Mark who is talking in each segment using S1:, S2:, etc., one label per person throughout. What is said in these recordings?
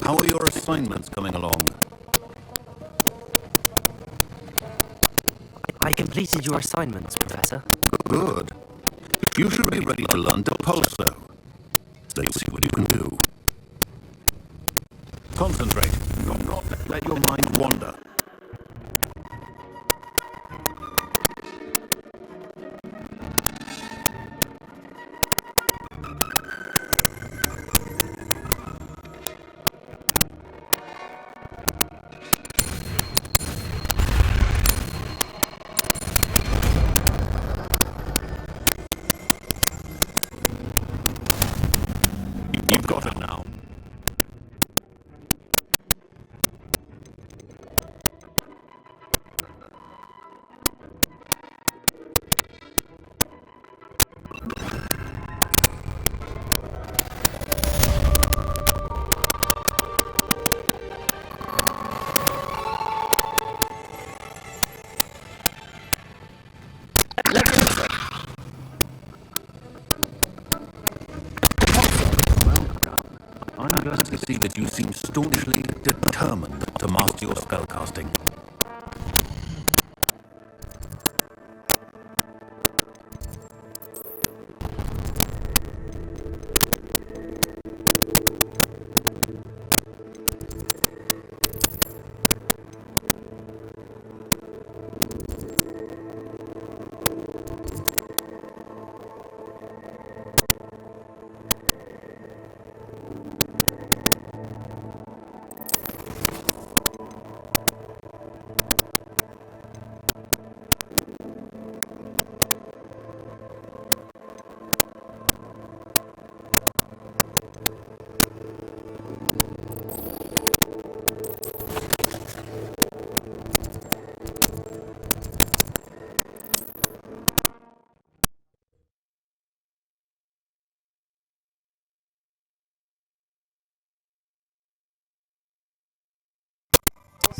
S1: How are your assignments coming along?
S2: I completed your assignments, Professor.
S1: Good. You should be ready to learn to pulso. Let's see what you can do. Concentrate. Do not let your mind wander. You've got it now. I'm glad to see that you seem staunchly determined to master your spellcasting.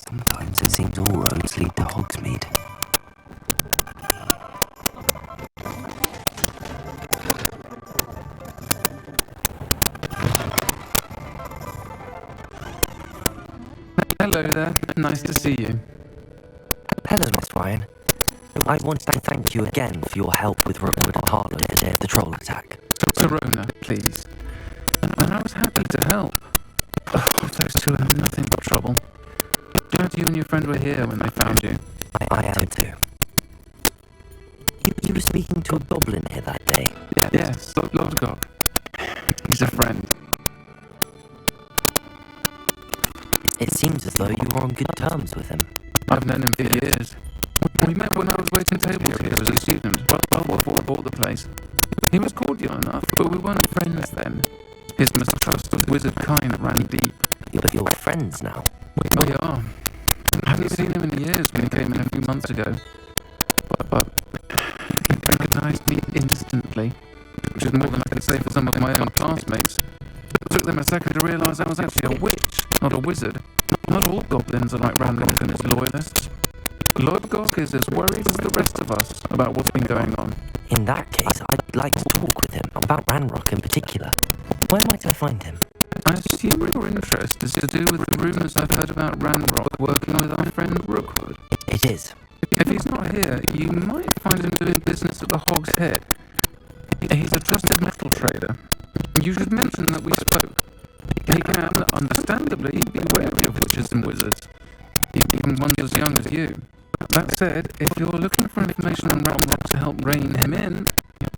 S2: Sometimes it seems all roads lead to Hogsmeade.
S3: Hello there, nice to see you.
S2: Hello, Miss Ryan. I wanted to thank you again for your help with Rookwood and Harlow the day of the troll attack.
S3: Serona, please. And I was happy to help. Those two are nothing but trouble. Glad you and your friend were here when they found you.
S2: I am too. You were speaking to a goblin here that day.
S3: Yes, LODGOK. He's a friend.
S2: It seems as though you were on good terms with him.
S3: I've known him for years. We met when I was waiting tables here as a student, well before I bought the place. He was cordial enough, but we weren't friends then. His mistrust of wizard kind ran deep.
S2: But you're friends now.
S3: We are. I haven't seen him in years when he came in a few months ago. But he recognized me instantly, which is more than I can say for some of my own classmates. It took them a second to realize I was actually a witch, not a wizard. Not all goblins are like Ranrock and his loyalists. LODGOK is as worried as the rest of us about what's been going on.
S2: In that case, I'd like to talk with him about Ranrock in particular. Where might I find him?
S3: I assume your interest is to do with the rumours I've heard about Ranrock working with our friend Rookwood.
S2: It is.
S3: If he's not here, you might find him doing business at the Hog's Head. He's a trusted metal trader. You should mention that we spoke. He can, understandably, be wary of witches and wizards, even ones as young as you. That said, if you're looking for information on Ranrock to help rein him in,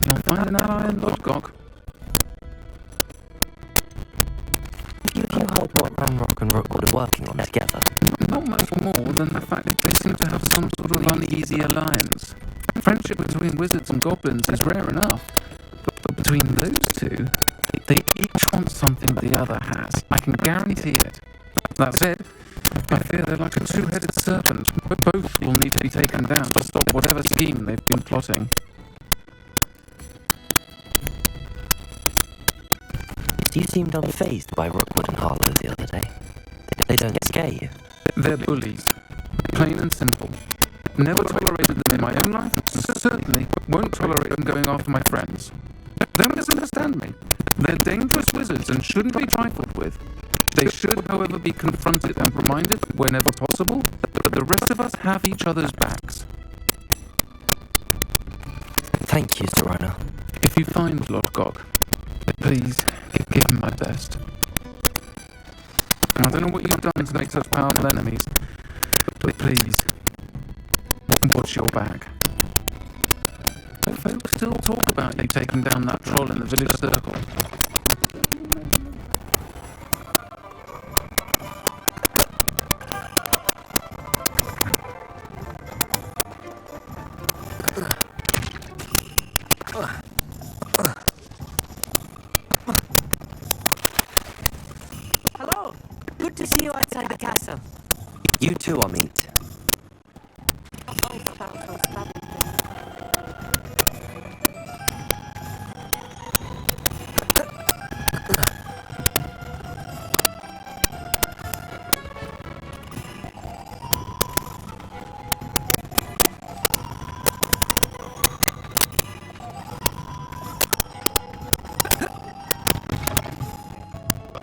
S3: you'll find an ally in LODGOK.
S2: If you help what Ranrock and Rookwood are working on together.
S3: Not much more than the fact that they seem to have some sort of uneasy alliance. Friendship between wizards and goblins is rare enough, but between those two, they each want something the other has. I can guarantee it. That said, I fear they're like a two-headed serpent. Both will need to be taken down to stop whatever scheme they've been plotting.
S2: You seemed unfazed by Rookwood and Harlow the other day. They don't scare you.
S3: They're bullies. Plain and simple. Never tolerated them in my own life. Certainly won't tolerate them going after my friends. Don't misunderstand me. They're dangerous wizards and shouldn't be trifled with. They should, however, be confronted and reminded, whenever possible, that the rest of us have each other's backs.
S2: Thank you, Serona.
S3: If you find LODGOK, please give him my best. I don't know what you've done to make such powerful enemies, but please, watch your back. Folks still talk about you taking down that troll in the village circle.
S4: Hello. Good to see you outside the castle.
S2: You too, Amit.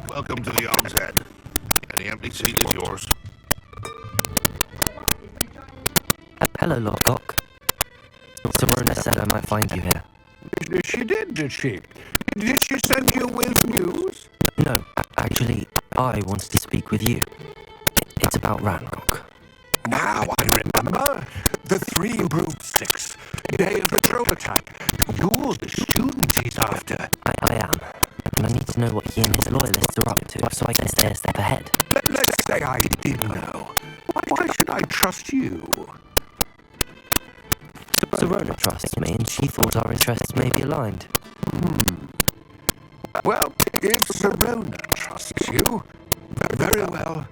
S1: Welcome to the Og's Head. Any empty seat is yours.
S2: Hello, LODGOK. Serona said I might find you here.
S5: She did she? Did she send you with news?
S2: No, actually, I wanted to speak with you. It's about Ranrock.
S5: Now I remember. The 3 broomsticks. Day of the troll attack. You're the student he's after.
S2: I am. And I need to know what he and his loyalists are up to, so I can stay a step ahead.
S5: Let's say I did know. Why should I trust you?
S2: Serona trusts me, and she thought our interests may be aligned.
S5: Well, if Serona trusts you, very well.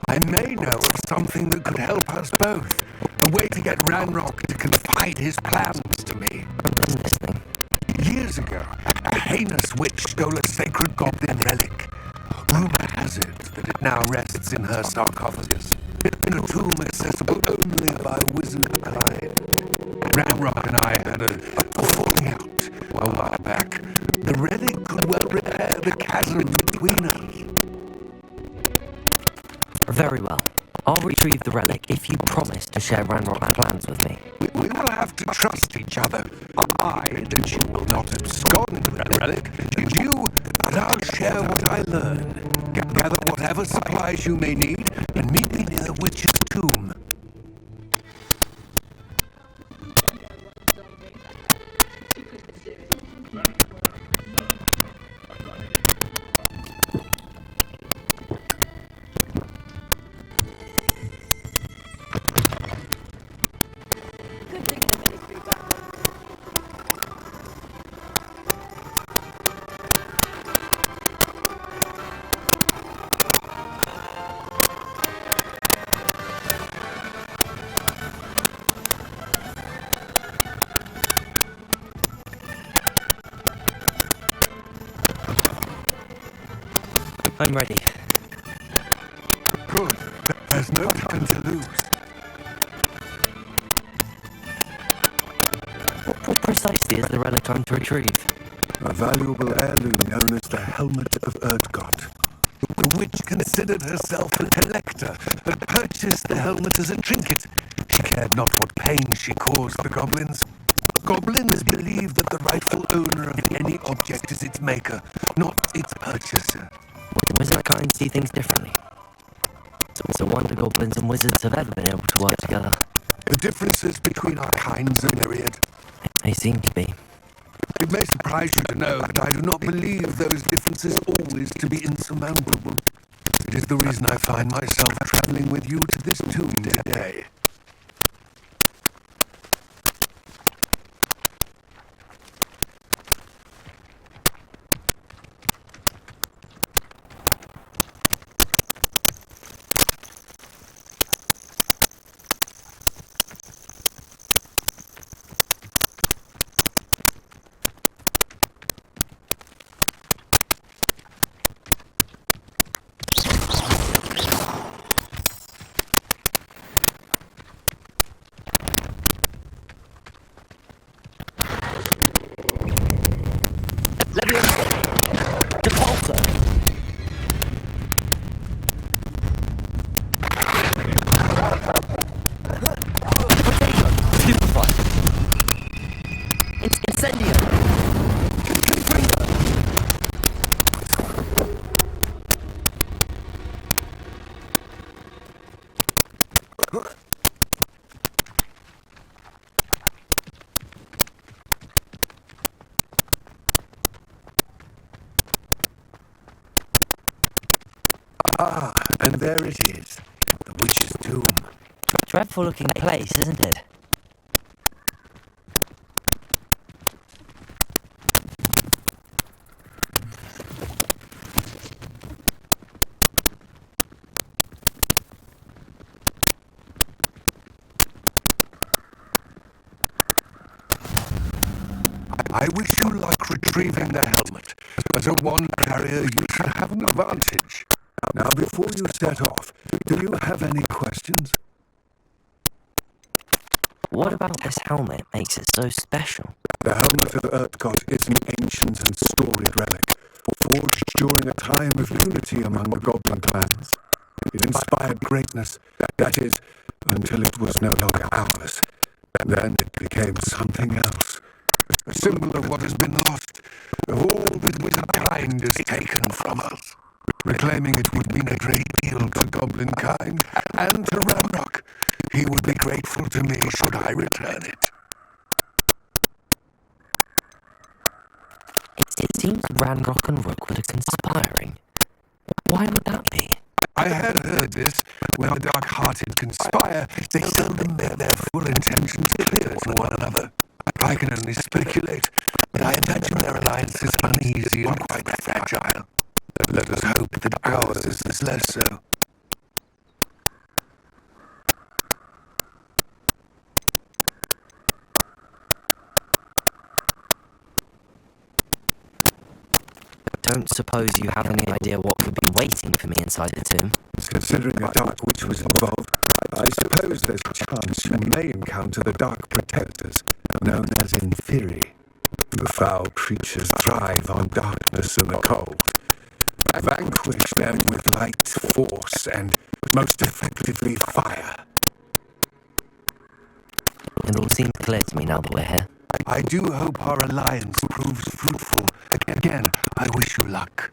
S5: I may know of something that could help us both. A way to get Ranrock to confide his plans to me.
S2: I'm listening.
S5: Years ago, a heinous witch stole a sacred goblin relic. Rumor has it that it now rests in her sarcophagus, in a tomb accessible only by a wizard kind. Ranrock and I had a falling out a while back. The relic could well repair the chasm between us.
S2: Very well. I'll retrieve the relic if you promise to share Ranrock's plans with me.
S5: We will have to trust each other. I, that you will not abscond the relic, and you, that I'll share what I learn. Gather whatever supplies you may need, and meet me near the witch's tomb.
S2: I'm ready.
S5: Good. There's no time to lose.
S2: What precisely is the relic I'm to retrieve?
S5: A valuable heirloom known as the Helmet of LODGOK. The witch considered herself a collector and purchased the helmet as a trinket. She cared not what pain she caused the goblins. Goblins believe that the rightful owner of any object is its maker, not its purchaser.
S2: Wizard kind see things differently. So wonder goblins and wizards have ever been able to work together.
S5: The differences between our kinds are myriad.
S2: They seem to be.
S5: It may surprise you to know that I do not believe those differences always to be insurmountable. It is the reason I find myself traveling with you to this tomb today. Ah, and there it is. The witch's tomb.
S2: Dreadful looking place, isn't it?
S5: I wish you luck retrieving the helmet. As a wand carrier, you should have an advantage. Now, before you set off, do you have any questions?
S2: What about this helmet makes it so special?
S5: The helmet of LODGOK is an ancient and storied relic, forged during a time of unity among the goblin clans. It inspired greatness, that is, until it was no longer ours. Then it became something else. A symbol of what has been lost, of all that wizardkind is taken from us. Reclaiming it would mean a great deal to goblin kind, and to Ranrock. He would be grateful to me should I return it.
S2: It seems Ranrock and Rookwood are conspiring. Why would that be?
S5: I had heard this. When the dark-hearted conspire, they seldom make their full intentions clear to one another. I can only speculate, but I imagine their alliance is uneasy and quite fragile. Let us hope that ours is less so.
S2: Don't suppose you have any idea what could be waiting for me inside the tomb?
S5: Considering a dark witch was involved, I suppose there's a chance you may encounter the dark protectors, known as Inferi. The foul creatures thrive on darkness and the cold. Vanquish them with light, force, and most effectively fire.
S2: It all seems clear to me now that we're here.
S5: I do hope our alliance proves fruitful. Again, I wish you luck.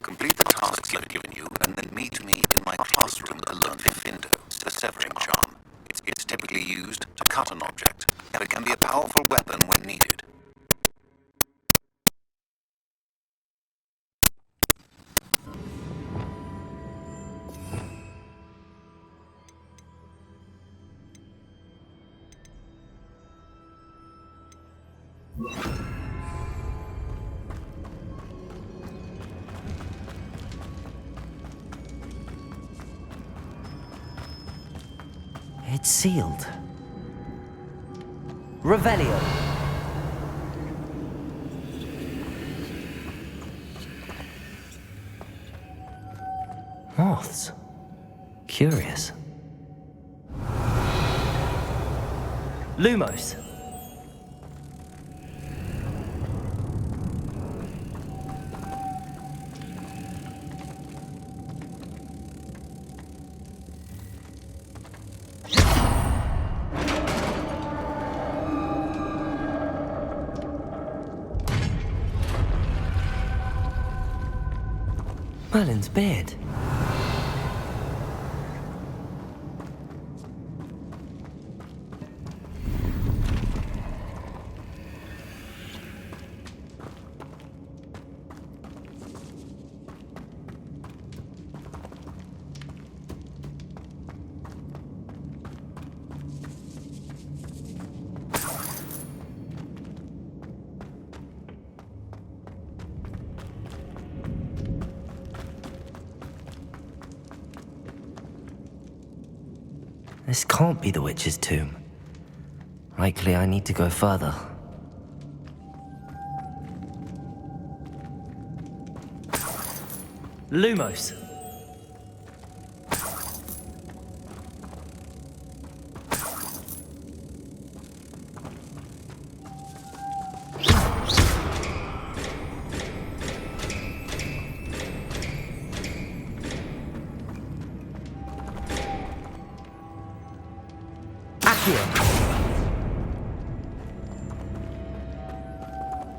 S1: Complete the tasks I've given you, and then meet me in my classroom to learn Findo, the severing charm. It's typically used to cut an object, and it can be a powerful weapon when needed.
S2: It's sealed. Revelio. Moths. Curious. Lumos. Merlin's beard. This can't be the witch's tomb. Likely I need to go further. Lumos.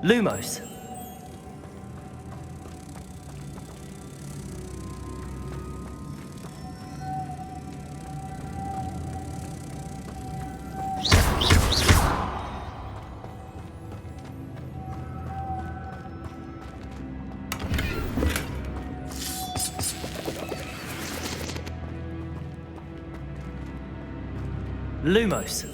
S2: Lumos. Lumos.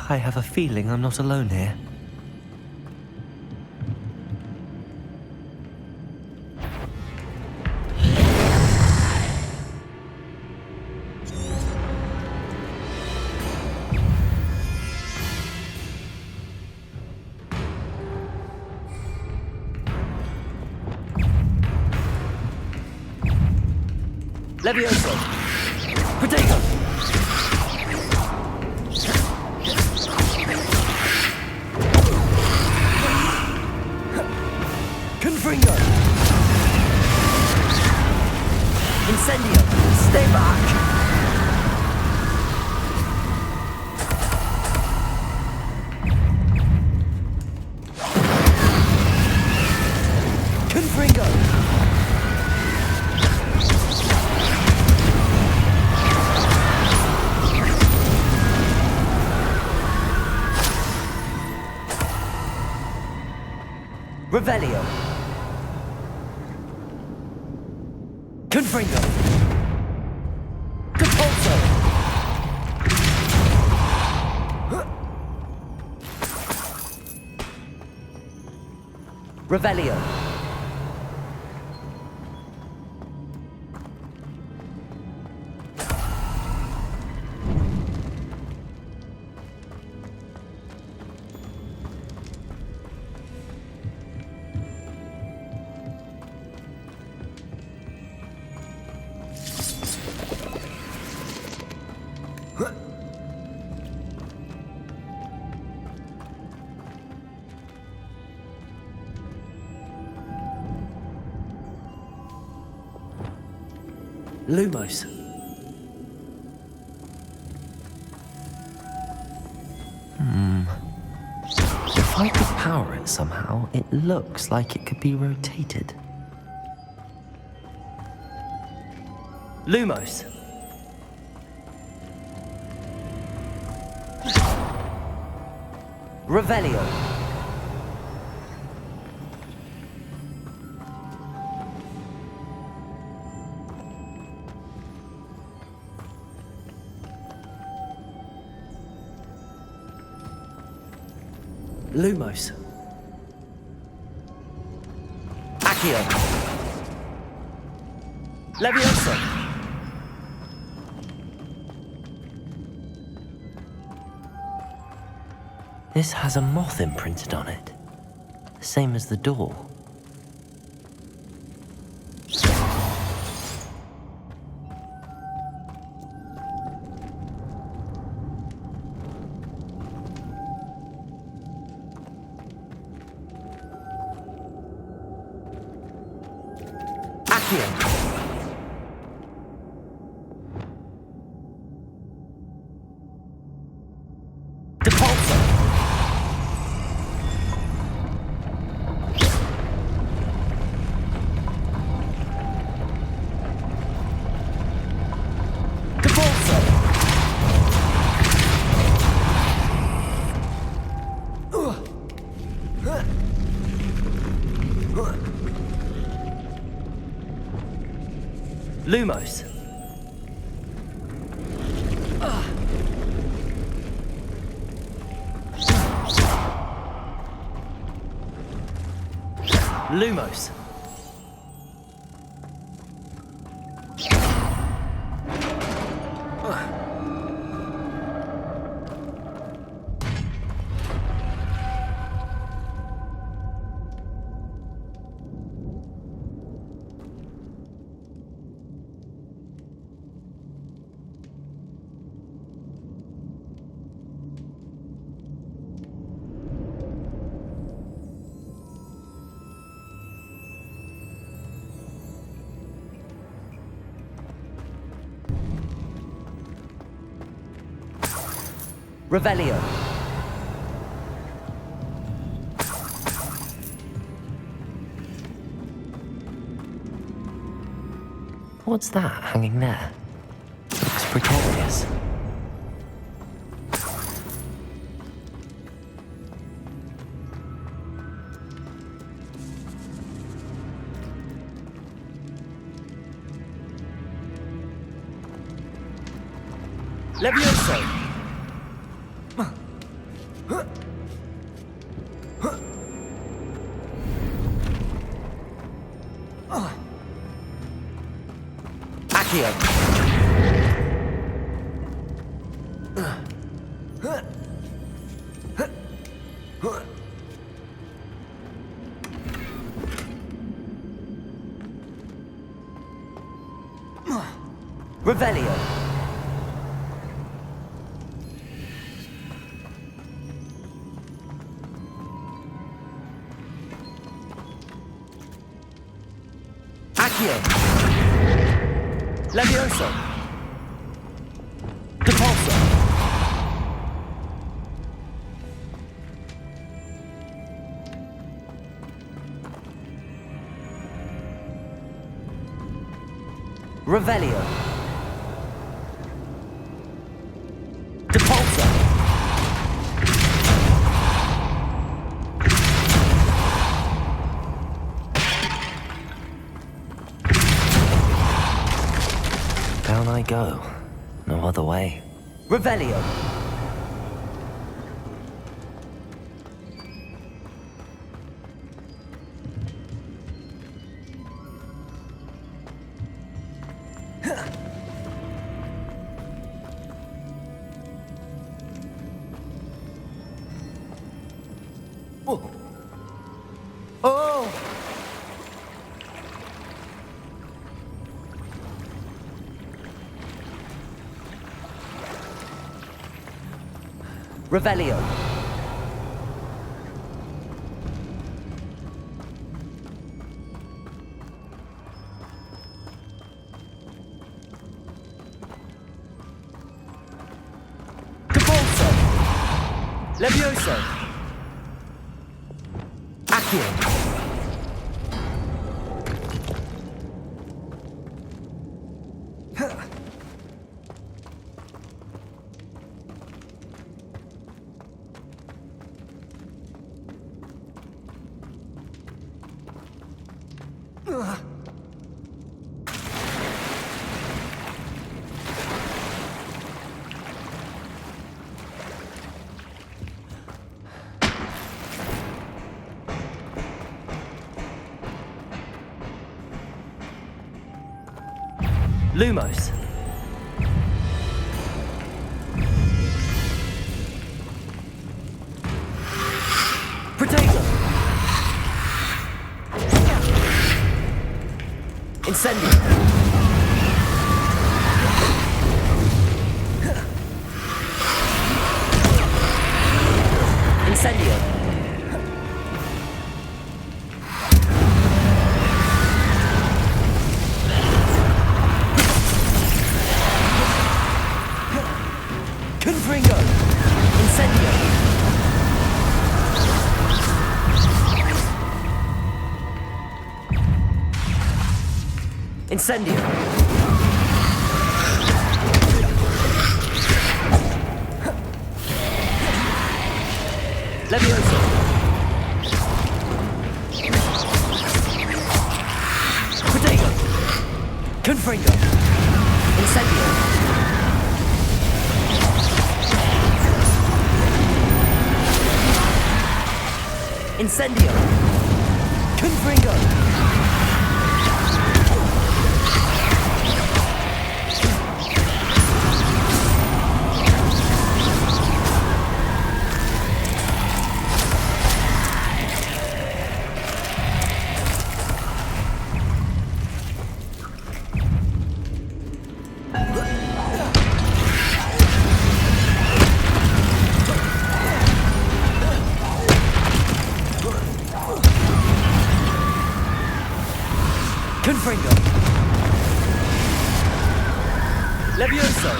S2: I have a feeling I'm not alone here. Levioso! Protego! Confringo! Incendio! Stay back! Confringo! Revelio. Confringo. Compulso. Revelio. Lumos. If I could power it somehow, it looks like it could be rotated. Lumos. Revelio. Lumos. Accio. Levioso. This has a moth imprinted on it, the same as the door. Lumos. Lumos. Revelio. What's that hanging there? Looks precarious. Levioso! Accio! Revelio! Accio! Levioso! Depulso! Revelio! Depulso! Down I go. No other way. Revelio! Oh! Oh! Revelio. Depulso. Levioso. Accio. Lumos. Potato. Incendio. Incendio. Confringo. Incendio. Incendio. Levioso. Potato. Confringo. Incendio. Incendio. Confringo. Confringo. Levioso.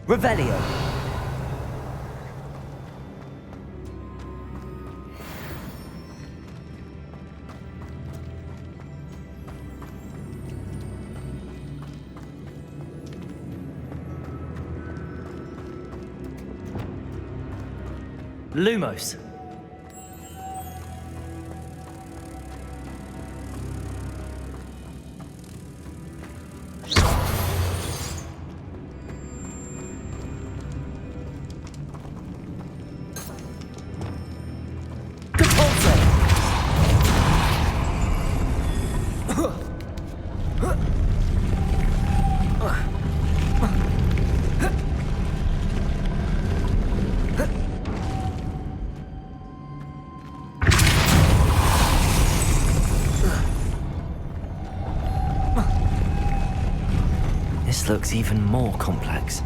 S2: Revelio. Lumos. This looks even more complex.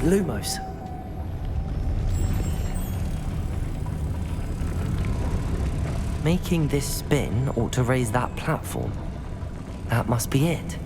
S2: Lumos. Making this spin ought to raise that platform. That must be it.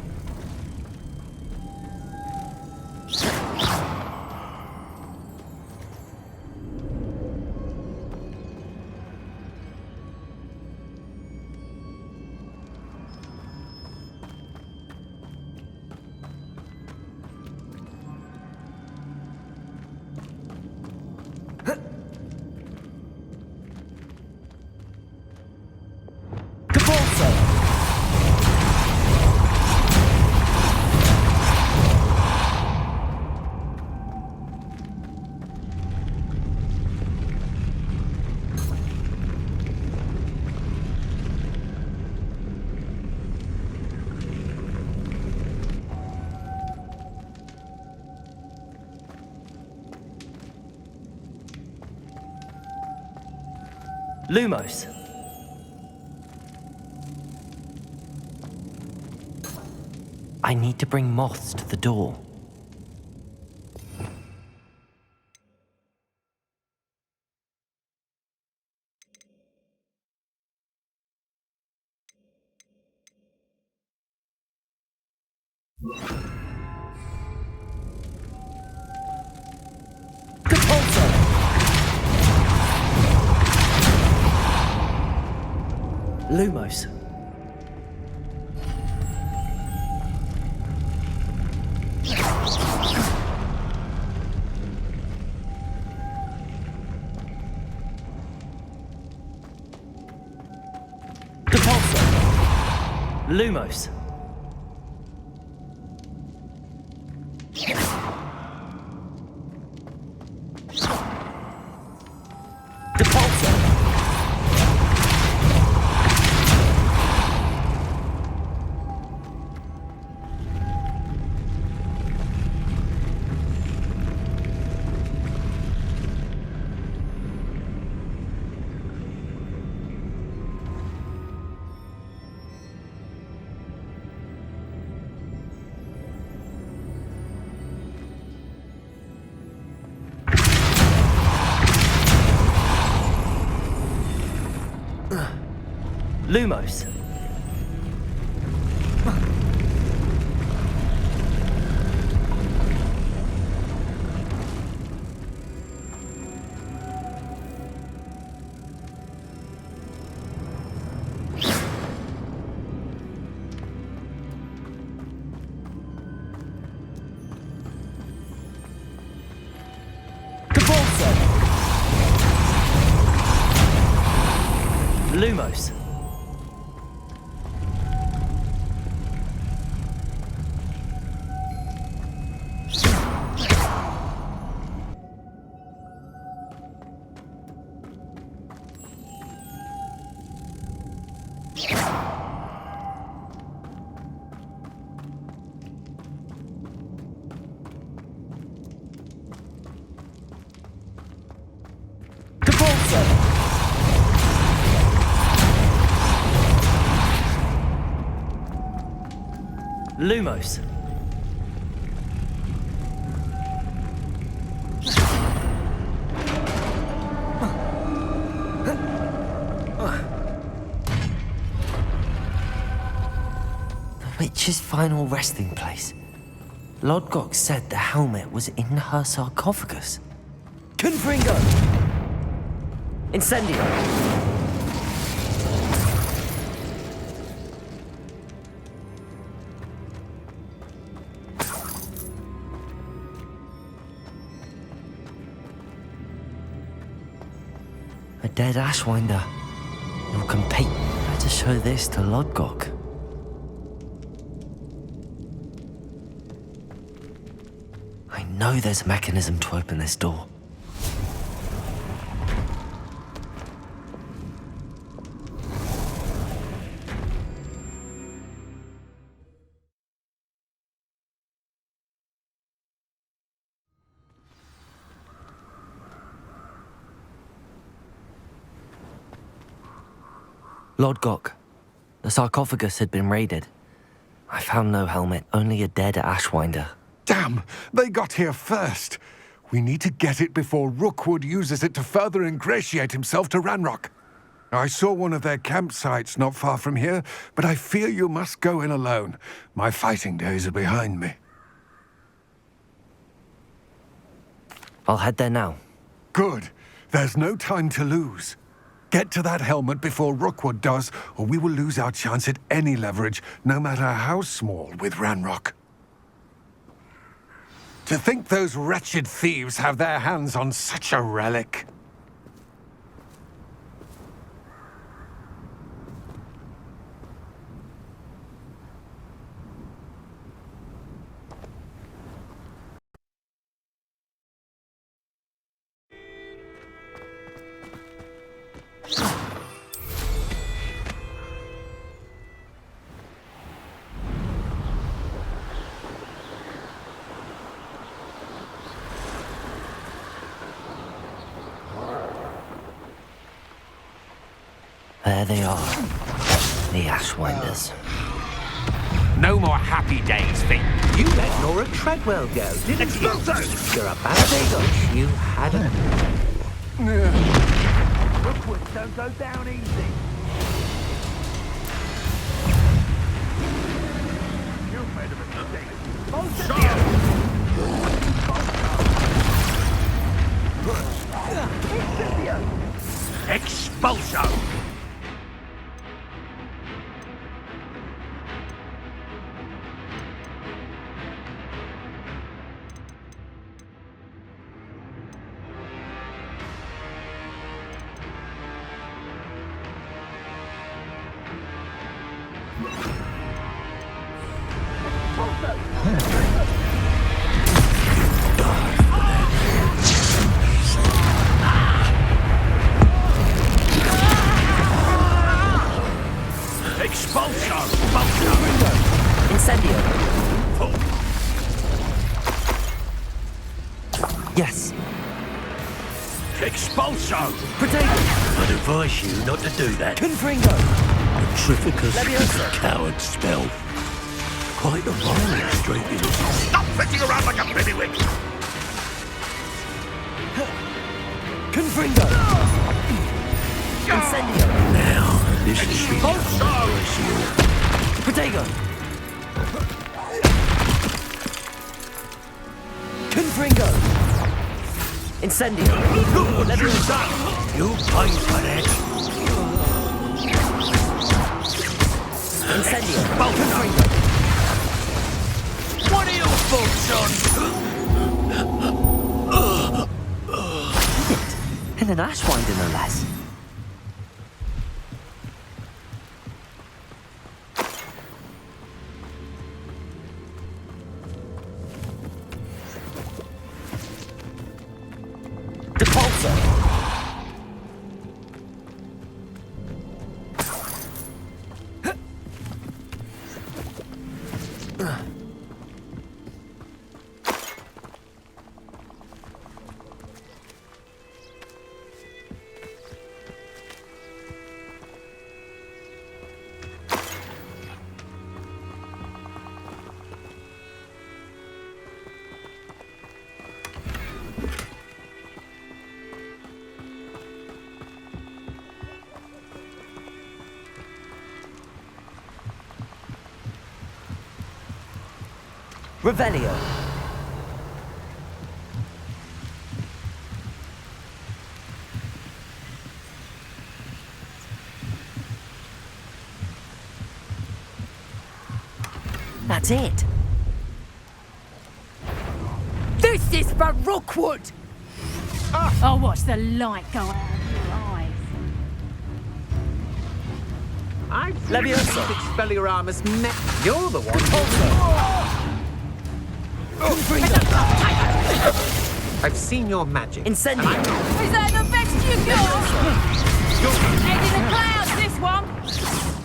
S2: Lumos. I need to bring moths to the door. Lumos. Lumos. Lumos. Lumos. Lumos. The witch's final resting place. LODGOK said the helmet was in her sarcophagus. Confringo! Incendio! A dead Ashwinder. You'll compete. Better show this to LODGOK. I know there's a mechanism to open this door. LODGOK. The sarcophagus had been raided. I found no helmet, only a dead Ashwinder.
S5: Damn! They got here first. We need to get it before Rookwood uses it to further ingratiate himself to Ranrock. I saw one of their campsites not far from here, but I fear you must go in alone. My fighting days are behind me.
S2: I'll head there now.
S5: Good. There's no time to lose. Get to that helmet before Rookwood does, or we will lose our chance at any leverage, no matter how small, with Ranrock. To think those wretched thieves have their hands on such a relic.
S2: There they are. The Ashwinders.
S6: No more happy days, Finn.
S7: You let Laura Treadwell go, didn't you? You're a bad egg. You hadn't. Rookwood don't go down easy. You've made a mistake. Both of you! Expulso!
S2: Incendio. Yes.
S6: Expulso!
S2: Potato.
S7: I'd advise you not to do that.
S2: Confringo.
S7: Petrificus is
S2: Leviosa.
S7: a coward spell. Quite a violent streak in it.
S6: Stop fitting around like a biddiwig!
S2: Confringo. Incendio.
S7: Now, this is
S6: Expulso!
S2: Potato. Confringo. Incendio. Leviosa.
S7: You pay for that.
S2: Incendio. Confringo.
S6: What are your thoughts on?
S2: And an Ashwinder, no less. Revelio. That's it.
S4: This is for Rookwood! I'll watch the light go out of your eyes.
S7: I've seen
S2: Leviosa.
S7: Expelliarmus met. You're the one. I've seen your magic.
S2: Incendio.
S4: Is that the best you got? Head in the clouds, this one.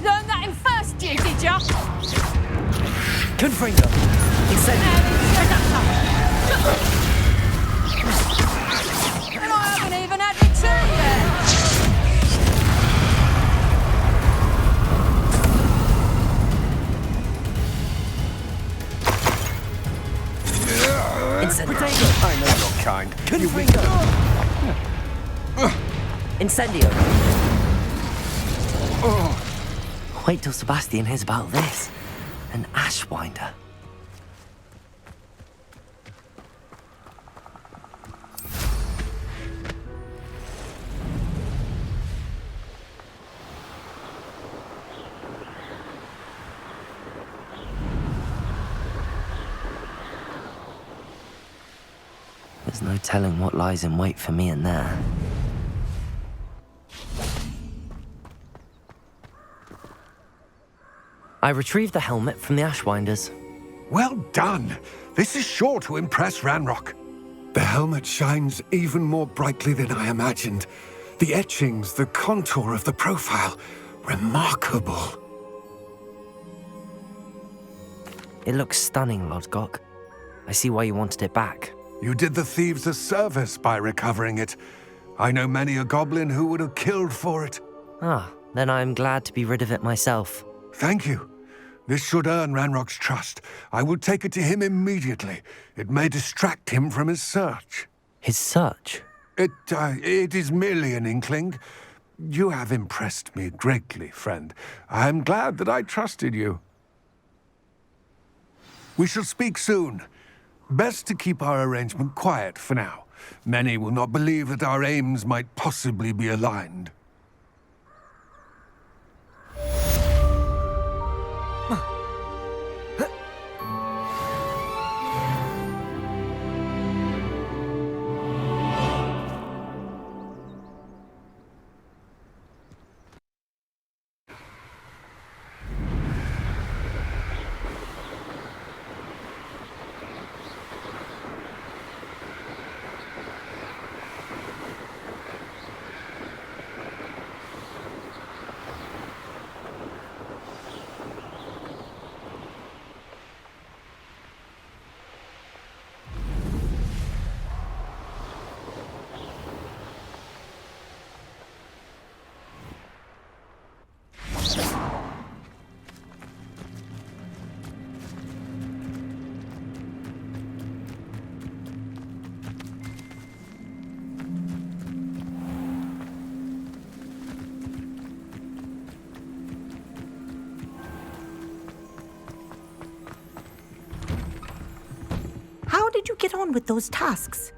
S4: Learned that in first year, did ya?
S2: Confringo. Incendio.
S4: And I haven't even had my turn yet.
S2: Incendio.
S5: I know your kind.
S2: Confringo. Incendio. Wait till Sebastian hears about this. An ashwinder. There's no telling what lies in wait for me in there. I retrieved the helmet from the Ashwinders.
S5: Well done. This is sure to impress Ranrock. The helmet shines even more brightly than I imagined. The etchings, the contour of the profile, remarkable.
S2: It looks stunning, LODGOK. I see why you wanted it back.
S5: You did the thieves a service by recovering it. I know many a goblin who would have killed for it.
S2: Ah, then I am glad to be rid of it myself.
S5: Thank you. This should earn Ranrock's trust. I will take it to him immediately. It may distract him from his search.
S2: His search?
S5: It is merely an inkling. You have impressed me greatly, friend. I am glad that I trusted you. We shall speak soon. Best to keep our arrangement quiet for now. Many will not believe that our aims might possibly be aligned.
S8: How did you get on with those tasks?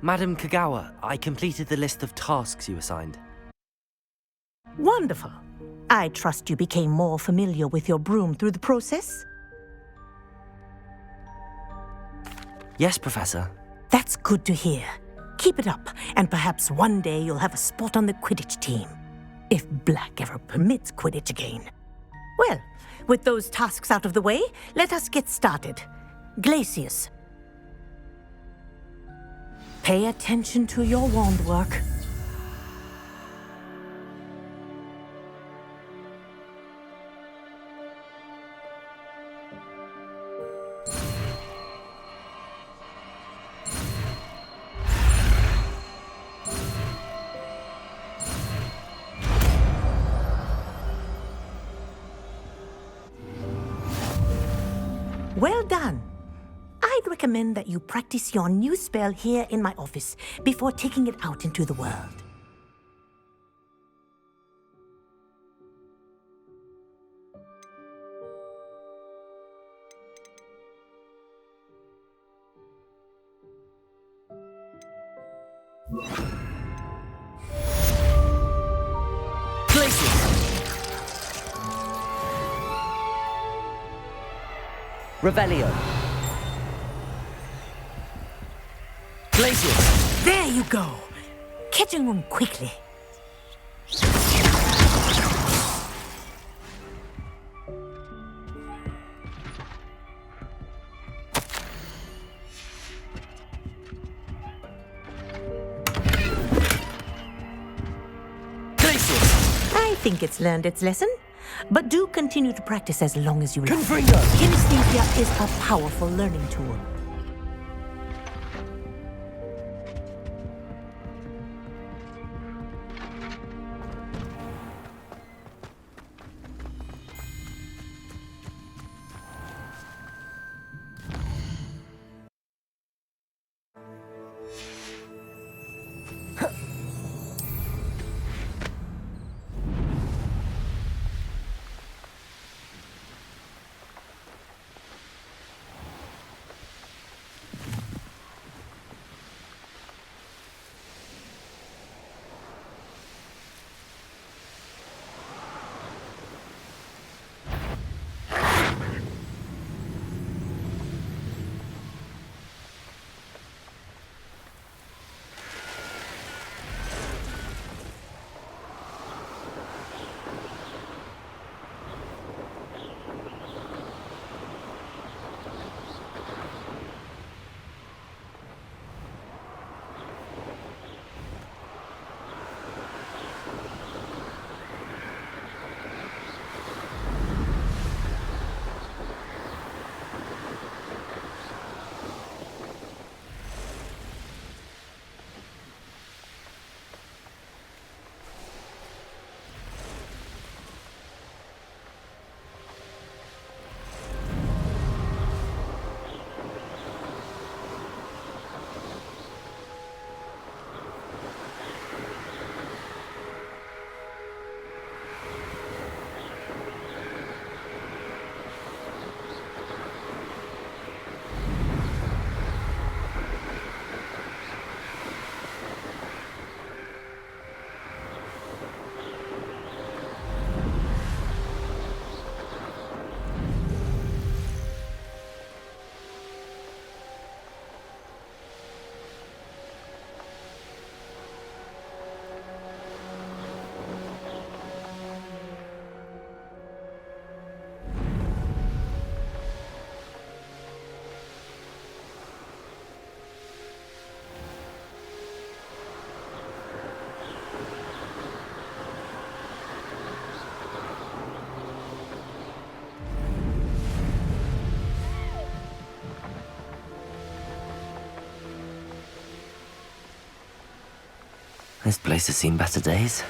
S2: Madam Kagawa, I completed the list of tasks you assigned.
S8: Wonderful. I trust you became more familiar with your broom through the process?
S2: Yes, Professor.
S8: That's good to hear. Keep it up, and perhaps one day you'll have a spot on the Quidditch team. If Black ever permits Quidditch again. Well, with those tasks out of the way, let us get started. Glacious. Pay attention to your wand work. Well done. I'd recommend that you practice your new spell here in my office before taking it out into the world.
S2: Glacious! Revelio! Glacious!
S8: There you go! Catching on quickly. I think it's learned its lesson. But do continue to practice as long as you like.
S2: Confringo!
S8: Kinesthesia is a powerful learning tool.
S2: This place has seen better days.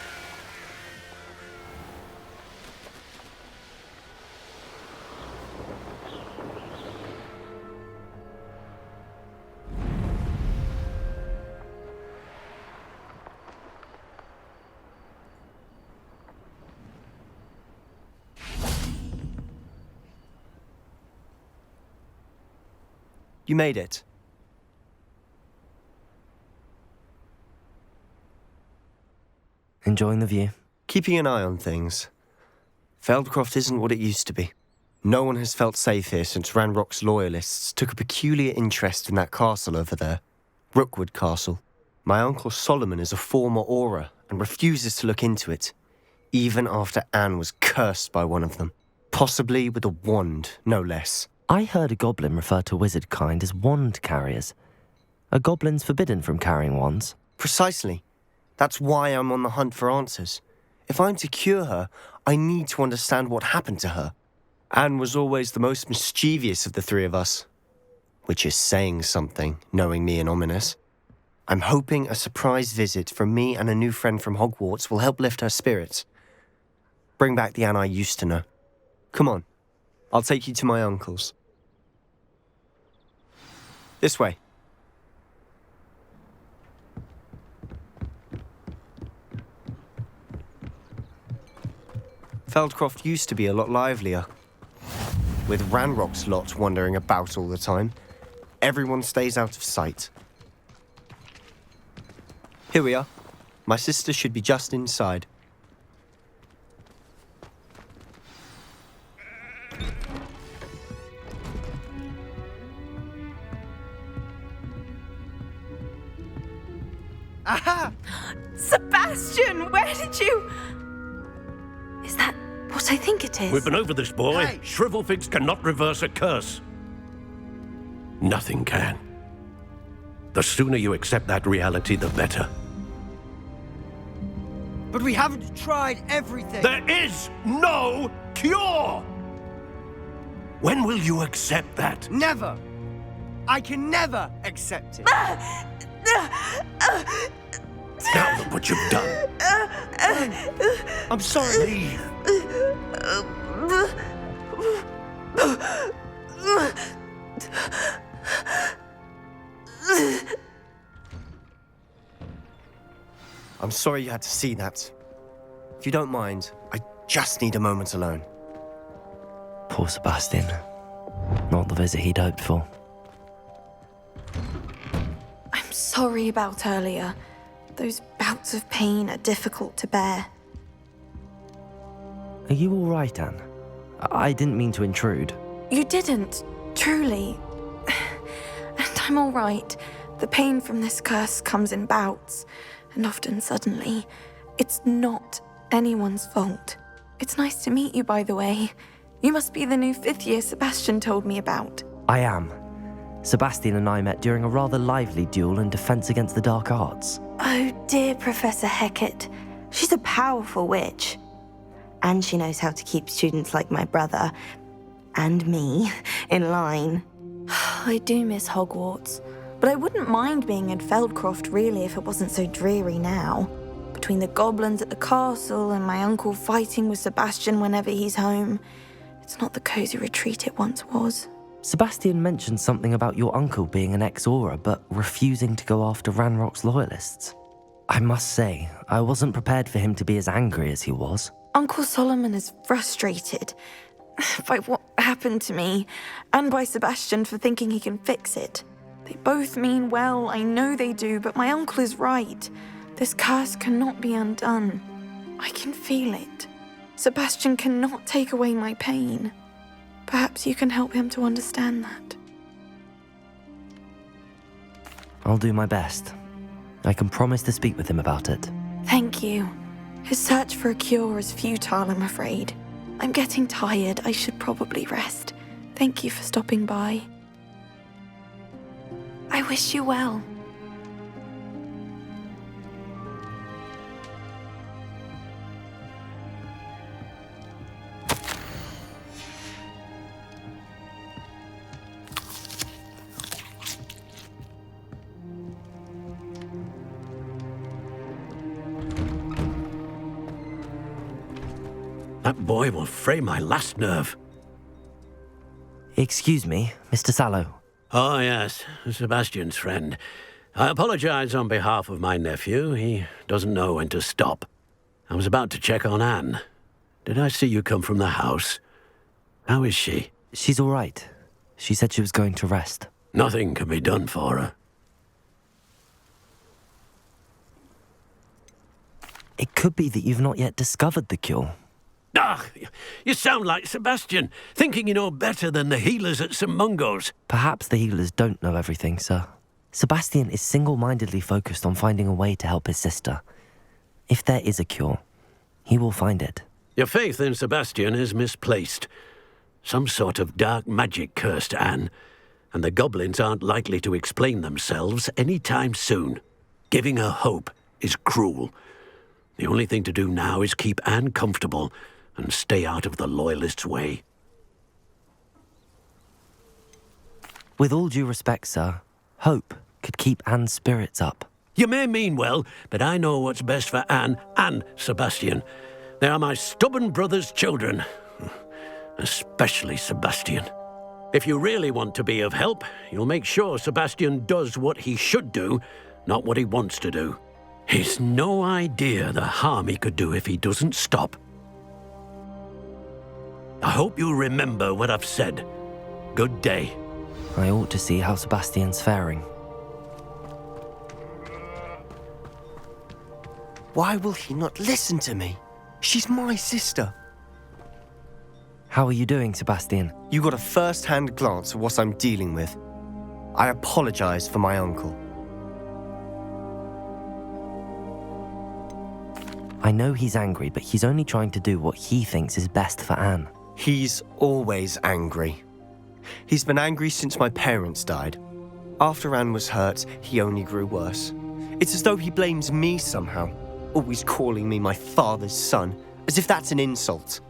S9: You made it.
S2: Enjoying the view?
S9: Keeping an eye on things. Feldcroft isn't what it used to be. No one has felt safe here since Ranrock's loyalists took a peculiar interest in that castle over there. Rookwood Castle. My uncle Solomon is a former Auror and refuses to look into it, even after Anne was cursed by one of them. Possibly with a wand, no less.
S2: I heard a goblin refer to wizard kind as wand carriers. Are goblins forbidden from carrying wands?
S9: Precisely. That's why I'm on the hunt for answers. If I'm to cure her, I need to understand what happened to her. Anne was always the most mischievous of the three of us. Which is saying something, knowing me and Ominous. I'm hoping a surprise visit from me and a new friend from Hogwarts will help lift her spirits. Bring back the Anne I used to know. Come on, I'll take you to my uncle's. This way. Feldcroft used to be a lot livelier. With Ranrock's lot wandering about all the time, everyone stays out of sight. Here we are. My sister should be just inside.
S10: Aha! Sebastian, where did you...
S8: Is that what I think it is?
S6: We've been over this, boy.
S10: Hey.
S6: Shrivelfigs cannot reverse a curse. Nothing can. The sooner you accept that reality, the better.
S10: But we haven't tried everything.
S6: There is no cure! When will you accept that?
S10: Never. I can never accept it.
S6: Now look what you've done.
S9: I'm sorry.
S6: Leave.
S9: I'm sorry you had to see that. If you don't mind, I just need a moment alone.
S2: Poor Sebastian. Not the visit he'd hoped for.
S11: I'm sorry about earlier. Those bouts of pain are difficult to bear.
S2: Are you all right, Anne? I didn't mean to intrude.
S11: You didn't, truly. And I'm all right. The pain from this curse comes in bouts, and often suddenly. It's not anyone's fault. It's nice to meet you, by the way. You must be the new 5th year Sebastian told me about.
S2: I am. Sebastian and I met during a rather lively duel in Defense Against the Dark Arts.
S11: Oh, dear Professor Hecat. She's a powerful witch. And she knows how to keep students like my brother, and me, in line. I do miss Hogwarts, but I wouldn't mind being in Feldcroft really if it wasn't so dreary now. Between the goblins at the castle and my uncle fighting with Sebastian whenever he's home, it's not the cozy retreat it once was.
S2: Sebastian mentioned something about your uncle being an ex-Auror, but refusing to go after Ranrock's loyalists. I must say, I wasn't prepared for him to be as angry as he was.
S11: Uncle Solomon is frustrated by what happened to me, and by Sebastian for thinking he can fix it. They both mean well, I know they do, but my uncle is right. This curse cannot be undone. I can feel it. Sebastian cannot take away my pain. Perhaps you can help him to understand that.
S2: I'll do my best. I can promise to speak with him about it.
S11: Thank you. His search for a cure is futile, I'm afraid. I'm getting tired. I should probably rest. Thank you for stopping by. I wish you well.
S6: That boy will fray my last nerve.
S2: Excuse me, Mr. Sallow.
S6: Oh, yes, Sebastian's friend. I apologize on behalf of my nephew. He doesn't know when to stop. I was about to check on Anne. Did I see you come from the house? How is she?
S2: She's all right. She said she was going to rest.
S6: Nothing can be done for her.
S2: It could be that you've not yet discovered the cure.
S6: Ah, you sound like Sebastian, thinking you know better than the healers at St. Mungo's.
S2: Perhaps the healers don't know everything, sir. Sebastian is single-mindedly focused on finding a way to help his sister. If there is a cure, he will find it.
S6: Your faith in Sebastian is misplaced. Some sort of dark magic cursed Anne, and the goblins aren't likely to explain themselves any time soon. Giving her hope is cruel. The only thing to do now is keep Anne comfortable and stay out of the Loyalists' way.
S2: With all due respect, sir, hope could keep Anne's spirits up.
S6: You may mean well, but I know what's best for Anne and Sebastian. They are my stubborn brother's children. Especially Sebastian. If you really want to be of help, you'll make sure Sebastian does what he should do, not what he wants to do. He's no idea the harm he could do if he doesn't stop. I hope you remember what I've said. Good day.
S2: I ought to see how Sebastian's faring.
S9: Why will he not listen to me? She's my sister.
S2: How are you doing, Sebastian?
S9: You got a first-hand glance at what I'm dealing with. I apologize for my uncle.
S2: I know he's angry, but he's only trying to do what he thinks is best for Anne.
S9: He's always angry. He's been angry since my parents died. After Anne was hurt, he only grew worse. It's as though he blames me somehow, always calling me my father's son, as if that's an insult.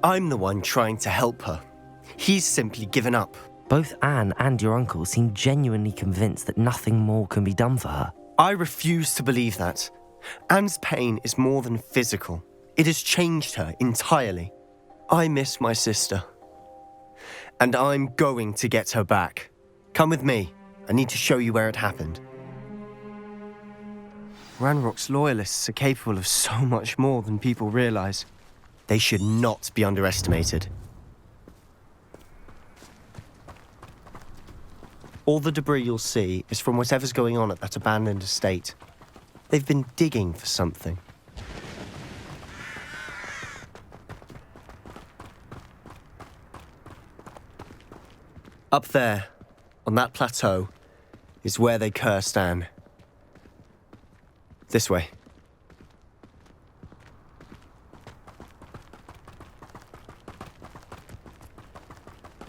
S9: I'm the one trying to help her. He's simply given up.
S2: Both Anne and your uncle seem genuinely convinced that nothing more can be done for her.
S9: I refuse to believe that. Anne's pain is more than physical. It has changed her entirely. I miss my sister. And I'm going to get her back. Come with me. I need to show you where it happened. Ranrock's loyalists are capable of so much more than people realize. They should not be underestimated. All the debris you'll see is from whatever's going on at that abandoned estate. They've been digging for something. Up there, on that plateau, is where they cursed Anne. This way.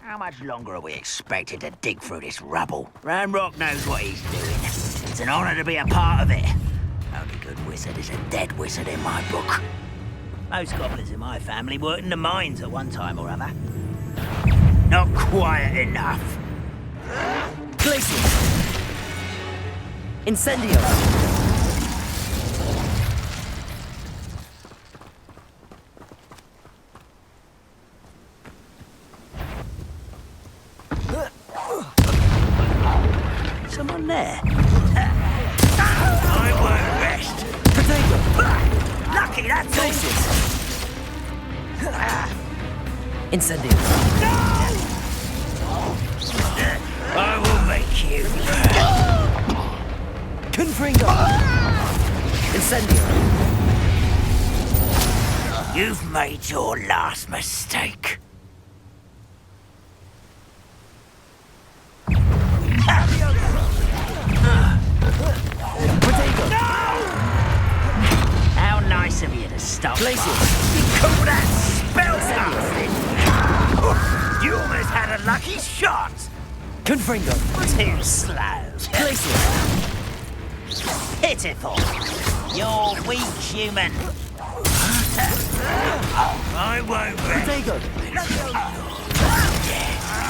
S7: How much longer are we expected to dig through this rubble? Ranrock knows what he's doing. It's an honor to be a part of it. Only good wizard is a dead wizard in my book. Most goblins in my family worked in the mines at one time or other. Not quiet enough.
S2: Glacious! Incendio!
S7: Someone there. I won't rest.
S2: Potato!
S7: Lucky that's
S2: Glacious! Incendio!
S7: I will make you.
S2: Confringo! Incendio!
S7: You've made your last mistake.
S2: Potato!
S7: How nice of you to stop.
S2: Glacious!
S7: You call that spell casting? You almost had a lucky shot.
S2: Confringo!
S7: Too slow.
S2: Glacious!
S7: Pitiful. You're weak, human. I won't rest.
S2: Potato!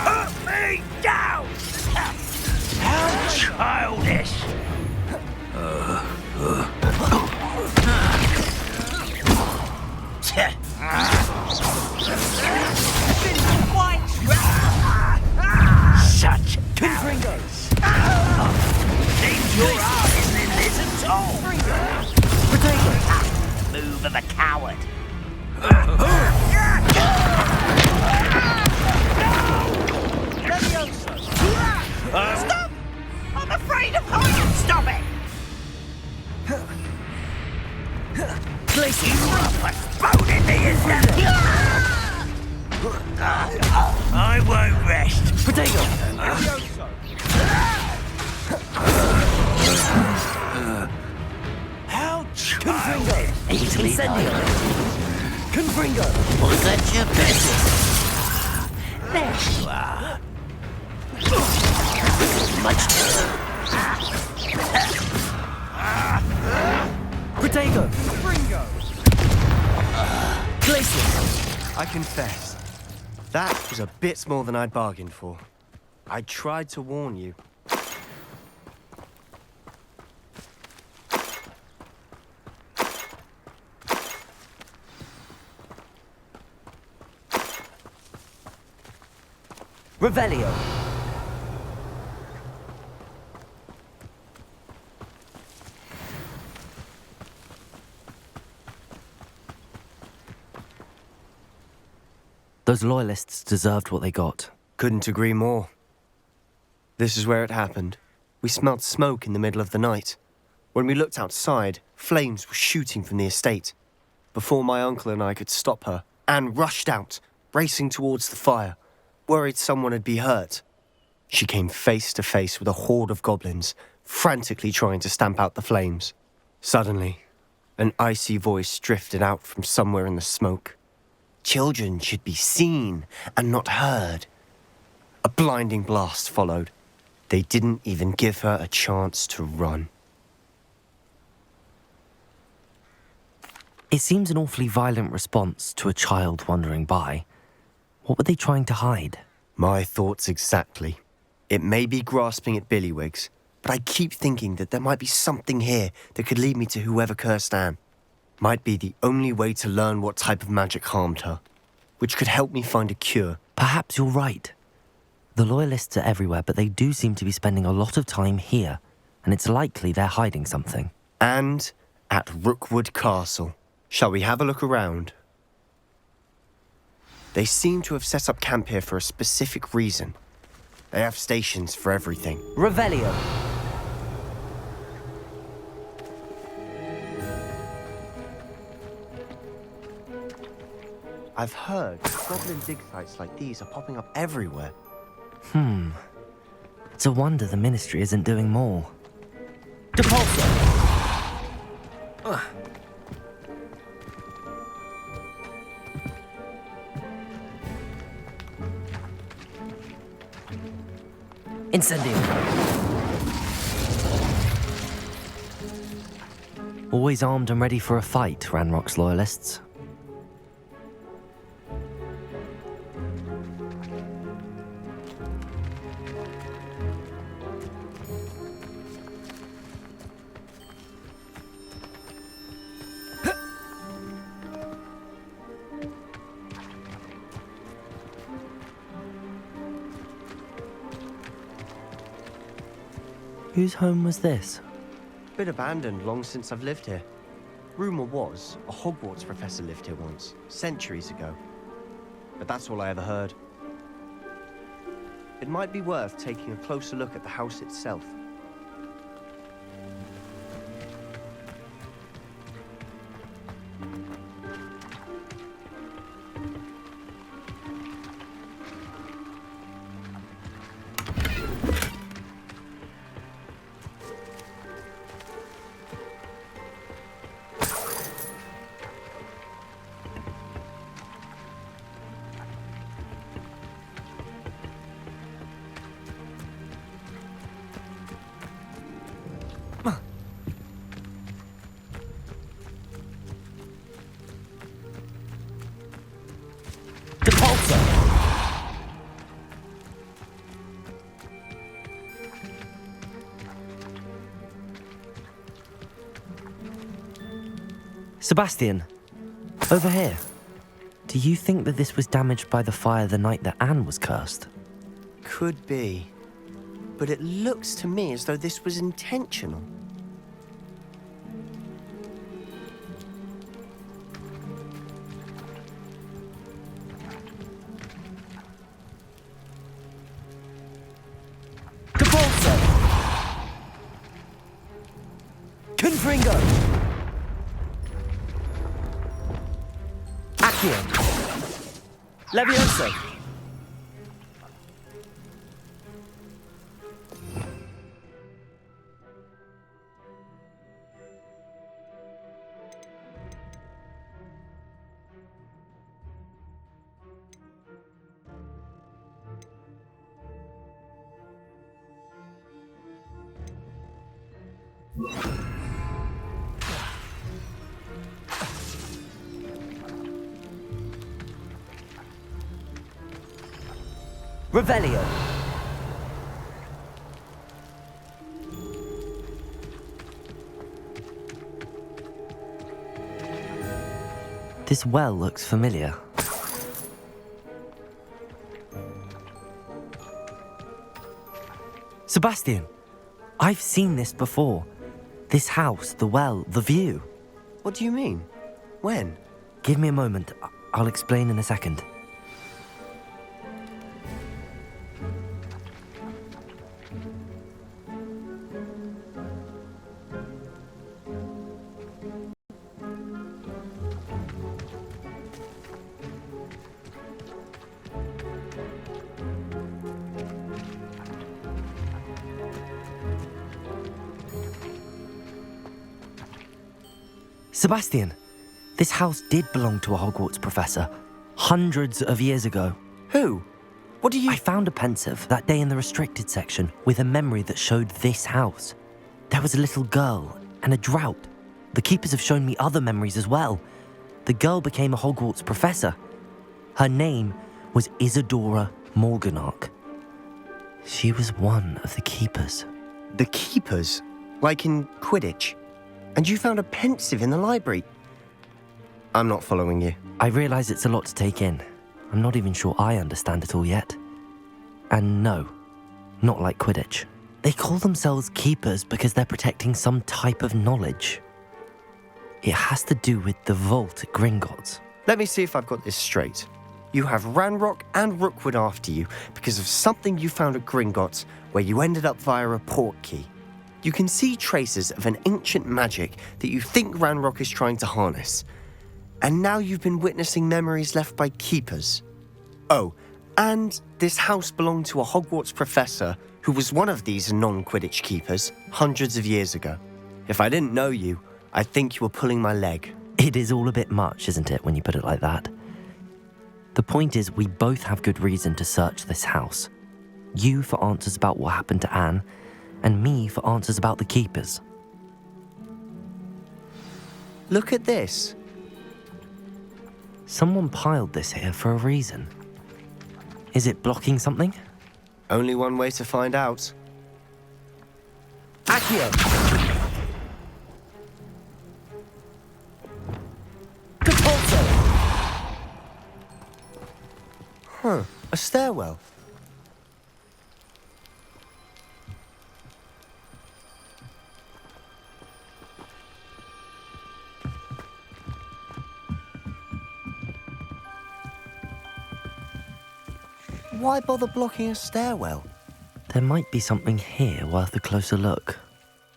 S7: Put me down! How childish! Such confringos! Seems your heart isn't in this at all!
S2: Potato!
S7: Move of a coward! Stop! I'm afraid of heights! Stop it!
S2: Glacious!
S7: You are postponing the assembly! I won't rest!
S2: Potato!
S7: How childish!
S2: Incendio! Confringo!
S7: Was that your business? There you are. Much
S2: Potato! Glacious!
S9: I confess, that was a bit more than I'd bargained for. I tried to warn you.
S2: Revelio! Those loyalists deserved what they got.
S9: Couldn't agree more. This is where it happened. We smelled smoke in the middle of the night. When we looked outside, flames were shooting from the estate. Before my uncle and I could stop her, Anne rushed out, racing towards the fire, worried someone had been hurt. She came face to face with a horde of goblins, frantically trying to stamp out the flames. Suddenly, an icy voice drifted out from somewhere in the smoke. Children should be seen and not heard. A blinding blast followed. They didn't even give her a chance to run.
S2: It seems an awfully violent response to a child wandering by. What were they trying to hide?
S9: My thoughts exactly. It may be grasping at billywhigs, but I keep thinking that there might be something here that could lead me to whoever cursed Anne. Might be the only way to learn what type of magic harmed her, which could help me find a cure.
S2: Perhaps you're right. The Loyalists are everywhere, but they do seem to be spending a lot of time here, and it's likely they're hiding something.
S9: And at Rookwood Castle. Shall we have a look around? They seem to have set up camp here for a specific reason. They have stations for everything.
S2: Revelio.
S9: I've heard goblin dig sites like these are popping up everywhere.
S2: It's a wonder the Ministry isn't doing more. Depulso! Incendio. Always armed and ready for a fight, Ranrock's Loyalists. Whose home was this?
S9: Been abandoned long since I've lived here. Rumour was, a Hogwarts professor lived here once, centuries ago. But that's all I ever heard. It might be worth taking a closer look at the house itself.
S2: Sebastian, over here. Do you think that this was damaged by the fire the night that Anne was cursed?
S9: Could be. But it looks to me as though this was intentional.
S2: Confringo! Accio! Levioso! Revelio. This well looks familiar. Sebastian, I've seen this before. This house, the well, the view.
S9: What do you mean? When?
S2: Give me a moment. I'll explain in a second. Sebastian, this house did belong to a Hogwarts professor, hundreds of years ago.
S9: Who? What do you...
S2: I found a pensive that day in the restricted section with a memory that showed this house. There was a little girl and a drought. The keepers have shown me other memories as well. The girl became a Hogwarts professor. Her name was Isadora Morganach. She was one of the keepers.
S9: The keepers? Like in Quidditch? And you found a pensive in the library? I'm not following you.
S2: I realise it's a lot to take in. I'm not even sure I understand it all yet. And no, not like Quidditch. They call themselves keepers because they're protecting some type of knowledge. It has to do with the vault at Gringotts.
S9: Let me see if I've got this straight. You have Ranrock and Rookwood after you because of something you found at Gringotts where you ended up via a Portkey. You can see traces of an ancient magic that you think Ranrock is trying to harness. And now you've been witnessing memories left by keepers. Oh, and this house belonged to a Hogwarts professor who was one of these non-Quidditch keepers hundreds of years ago. If I didn't know you, I'd think you were pulling my leg.
S2: It is all a bit much, isn't it, when you put it like that? The point is, we both have good reason to search this house. You for answers about what happened to Anne, and me for answers about the keepers.
S9: Look at this.
S2: Someone piled this here for a reason. Is it blocking something?
S9: Only one way to find out. Accio! Huh, a stairwell. Why bother blocking a stairwell?
S2: There might be something here worth a closer look.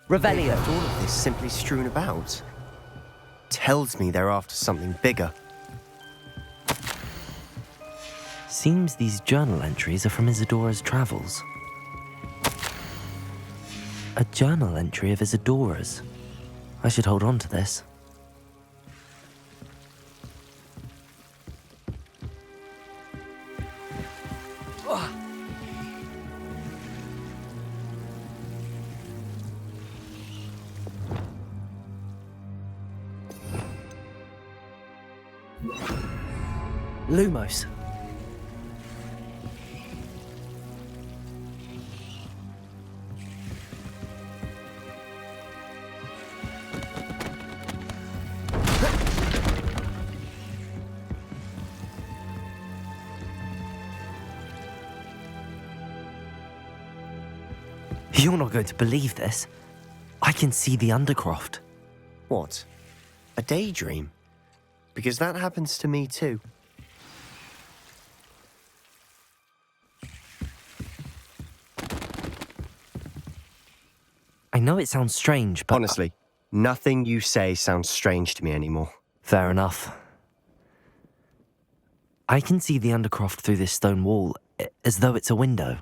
S9: Revelio. All of this simply strewn about. Tells me they're after something bigger.
S2: Seems these journal entries are from Isadora's travels. A journal entry of Isadora's. I should hold on to this. Lumos. You're not going to believe this. I can see the Undercroft.
S9: What? A daydream? Because that happens to me too.
S2: I know it sounds strange, but...
S9: Honestly, nothing you say sounds strange to me anymore.
S2: Fair enough. I can see the Undercroft through this stone wall, as though it's a window.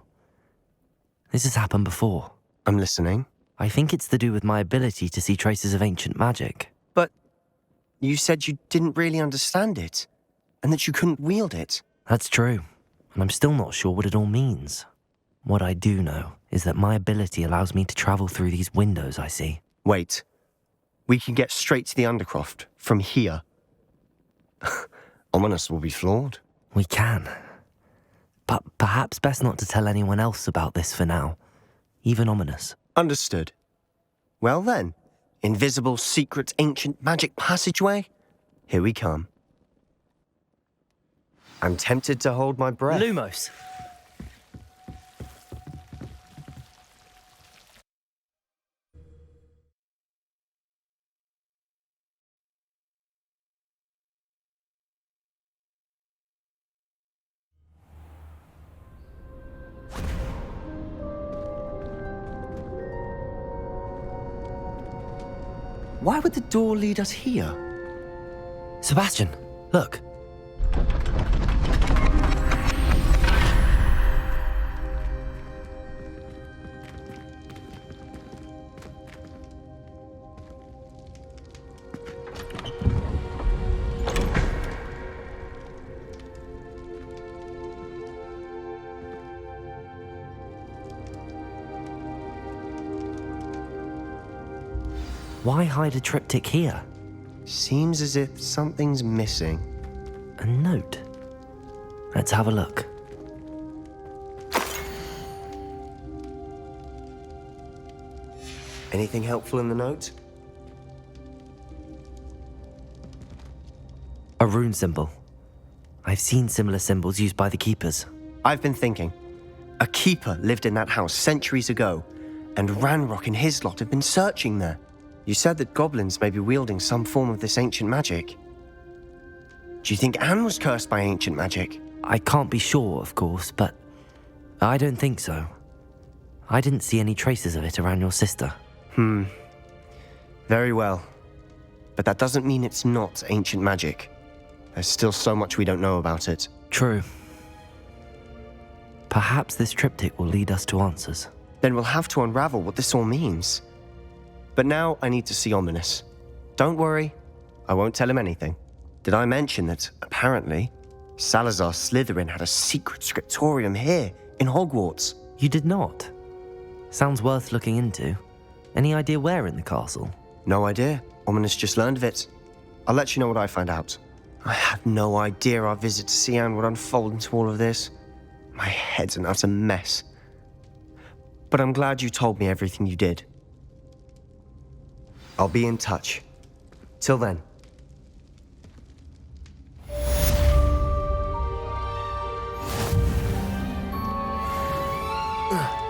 S2: This has happened before.
S9: I'm listening.
S2: I think it's to do with my ability to see traces of ancient magic.
S9: But you said you didn't really understand it, and that you couldn't wield it.
S2: That's true, and I'm still not sure what it all means. What I do know is that my ability allows me to travel through these windows I see.
S9: Wait. We can get straight to the Undercroft from here. Ominous will be flawed.
S2: We can. But perhaps best not to tell anyone else about this for now. Even Ominous.
S9: Understood. Well then, invisible, secret, ancient magic passageway? Here we come. I'm tempted to hold my breath.
S2: Lumos!
S9: Why would the door lead us here?
S2: Sebastian, look. Why hide a triptych here?
S9: Seems as if something's missing.
S2: A note. Let's have a look.
S9: Anything helpful in the note?
S2: A rune symbol. I've seen similar symbols used by the keepers.
S9: I've been thinking. A keeper lived in that house centuries ago, and Ranrock and his lot have been searching there. You said that goblins may be wielding some form of this ancient magic. Do you think Anne was cursed by ancient magic?
S2: I can't be sure, of course, but I don't think so. I didn't see any traces of it around your sister.
S9: Very well. But that doesn't mean it's not ancient magic. There's still so much we don't know about it.
S2: True. Perhaps this triptych will lead us to answers.
S9: Then we'll have to unravel what this all means. But now I need to see Ominous. Don't worry, I won't tell him anything. Did I mention that, apparently, Salazar Slytherin had a secret scriptorium here, in Hogwarts?
S2: You did not? Sounds worth looking into. Any idea where in the castle?
S9: No idea. Ominous just learned of it. I'll let you know what I find out. I had no idea our visit to Cian would unfold into all of this. My head's an utter mess. But I'm glad you told me everything you did. I'll be in touch. Till then. Ugh.